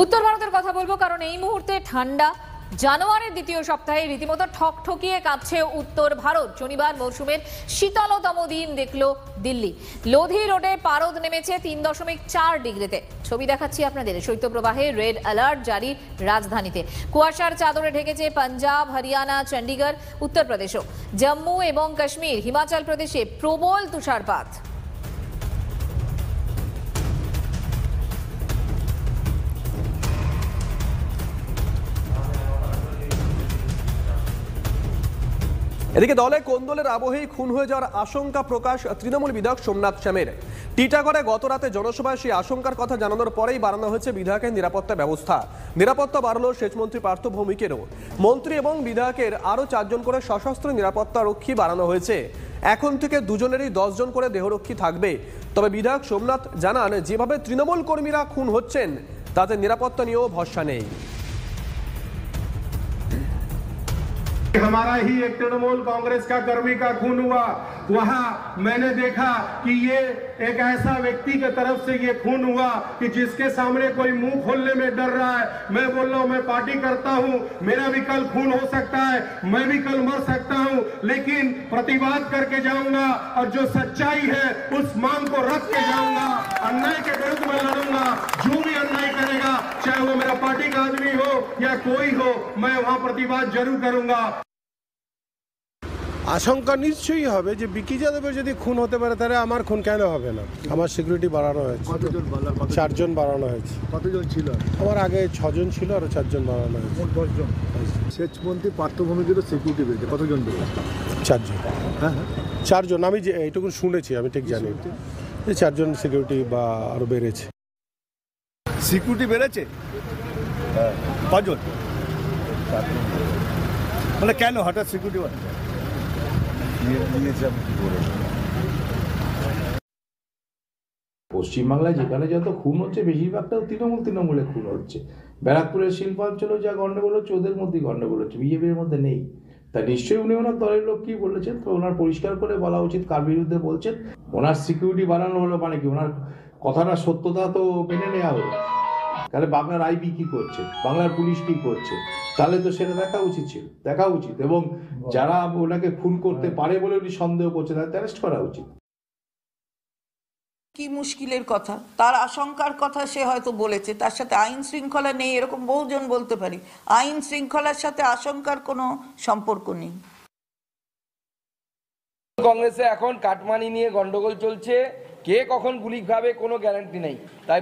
উত্তর ভারতের কথা বলবো কারণ এই মুহূর্তে ঠান্ডা জানুয়ারির দ্বিতীয় সপ্তাহে রীতিমতো ঠকঠকিয়ে কাঁপছে উত্তর ভারত। শনিবার মৌসুমের শীতলতম দিন দেখল দিল্লি। লোধি রোডে পারদ নেমেছে 3.4 ডিগ্রিতে। ছবি দেখাচ্ছি আপনাদের। শৈত্যপ্রবাহে রেড অ্যালার্ট জারি রাজধানীতে। কুয়াশার চাদরে ঢেকেছে পাঞ্জাব, হরিয়ানা, চণ্ডীগড়, উত্তরপ্রদেশও। জম্মু এবং কাশ্মীর, হিমাচল প্রদেশে প্রবল তুষারপাত। এদিকে দলে কোন্দলের আবহেই খুন হয়ে যাওয়ার আশঙ্কা প্রকাশ তৃণমূল বিধায়ক সোমনাথ শ্যামের। টিটাগড়ে গত রাতে জনসভায় সেই আশঙ্কার কথা জানানোর পরেই বাড়ানো হয়েছে বিধায়কের নিরাপত্তা ব্যবস্থা। নিরাপত্তা বাড়ল সেচমন্ত্রী পার্থ ভৌমিকেরও। মন্ত্রী এবং বিধায়কের আরও 4 জন করে সশস্ত্র নিরাপত্তা রক্ষী বাড়ানো হয়েছে। এখন থেকে দুজনেরই 10 জন করে দেহরক্ষী থাকবে। তবে বিধায়ক সোমনাথ জানান, যেভাবে তৃণমূল কর্মীরা খুন হচ্ছেন তাতে নিরাপত্তা নিয়েও ভরসা নেই। हमारा ही एक तृणमूल कांग्रेस का कर्मी का खून हुआ, वहां मैंने देखा कि ये एक ऐसा व्यक्ति के तरफ से ये खून हुआ कि जिसके सामने कोई मुंह खोलने में डर रहा है। मैं बोल रहा हूं मैं पार्टी करता हूं, मेरा भी कल खून हो सकता है, मैं भी कल मर सकता हूं, लेकिन प्रतिवाद करके जाऊंगा और जो सच्चाई है उस मांग को रख के जाऊंगा। अन्याय के विरुद्ध में लड़ूंगा। जो भी अन्याय करेगा, चाहे वो मेरा पार्टी का आदमी हो या कोई हो, मैं वहां प्रतिवाद जरूर करूंगा। আশঙ্কা নিশ্চয়ই হবে যে বিকি যাদবের যদি খুন হতে পারে তাহলে আমার খুন কেন হবে না। আমার সিকিউরিটি বাড়ানো হয়েছে। কতজন? 4 জন বাড়ানো হয়েছে। কতজন ছিল? আমার আগে 6 জন ছিল, আরো 4 জন বাড়ানো হয়েছে। মোট 10 জন। সেচমন্ত্রী পার্থ ভৌমিকেরও সিকিউরিটি বেড়েছে। কতজন বেড়েছে? 4 জন। হ্যাঁ, 4 জন। আমি যে এইটুকু শুনেছি, আমি ঠিক জানি যে 4 জন সিকিউরিটি বা আরো বেড়েছে। সিকিউরিটি বেড়েছে? হ্যাঁ। কজন? মানে কেন হঠাৎ সিকিউরিটি বাড়ছে? পশ্চিমবাংলায় যেখানে যত খুন হচ্ছে বেশিরভাগটাও তৃণমূলে খুন হচ্ছে। ব্যারাকপুরের শিল্পাঞ্চলেও যা গন্ডগোল হচ্ছে ওদের মধ্যেই গন্ডগোল হচ্ছে, বিজেপির মধ্যে নেই। তা নিশ্চয়ই উনি ওনার দলের লোক কি বলেছেন, তো ওনার পরিষ্কার করে বলা উচিত কার বিরুদ্ধে বলছেন। ওনার সিকিউরিটি বাড়ানো হলো মানে কি, ওনার কথাটা সত্যতা তো মেনে নেওয়া হলো। তাহলে বাংলার আইবি কি করছে, বাংলার পুলিশ কি করছে, তাহলে তো সেটা দেখা উচিত এবং যারা ওনাকে খুন করতে পারে বলে উনি সন্দেহ করছে তাদের অ্যারেস্ট করা উচিত। কি মুশকিলের কথা, তার আশঙ্কার কথা সে হয়তো বলেছে। তার সাথে আইন শৃঙ্খলা নেই এরকম বহুজন বলতে পারি। আইন শৃঙ্খলার সাথে আশঙ্কার কোনো সম্পর্ক নেই। কংগ্রেসে এখন কাটমানি নিয়ে গন্ডগোল চলছে, কে কখন গুলি খাবে কোনো গ্যারান্টি নেই। তাই